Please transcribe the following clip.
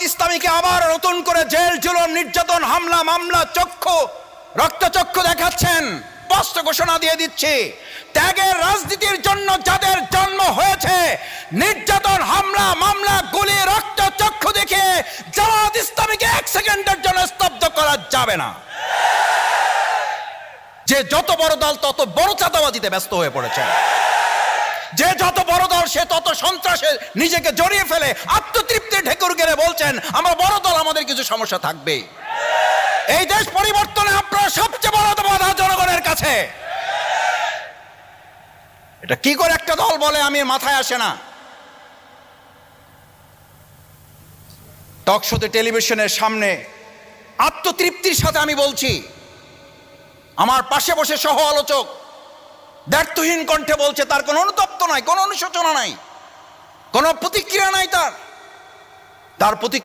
ইসলামীকে আবার নতুন করে জেল জুলুম নির্যাতন হামলা মামলা রক্তচক্ষু দেখাচ্ছেন। স্পষ্ট ঘোষণা দিয়ে দিচ্ছি, ত্যাগের রাজনীতির জন্য যাদের জন্ম হয়েছে, নির্যাতন হামলা মামলা গুলি রক্তচক্ষু দেখে জামাত ইসলামীকে 1 সেকেন্ডের জন্য স্তব্ধ করা যাবে না। যে যত বড় দল তত বড় চাঁদাবাজিতে ব্যস্ত হয়ে পড়েছে, যে যত বড় দল সে তত সন্ত্রাসে নিজেকে জড়িয়ে ফেলে আত্মতৃপ্তির ঢেকুর গেড়ে বলছেন আমরা বড় দল, আমাদের কিছু সমস্যা থাকবে। এই দেশ পরিবর্তনে আপনারা সবচেয়ে বড় বাধা জনগণের কাছে। এটা কি করে একটা দল বলে আমি মাথায় আসে না। টকশোতে টেলিভিশনের সামনে আত্মতৃপ্তির সাথে আমি বলছি, আমার পাশে বসে সহ আলোচক দ্ব্যর্থহীন কণ্ঠে বলছে, তার কোনো অনুতপ্ত নাই, কোনো অনুশোচনা নাই, কোনো প্রতিক্রিয়া নাই, তার প্রতি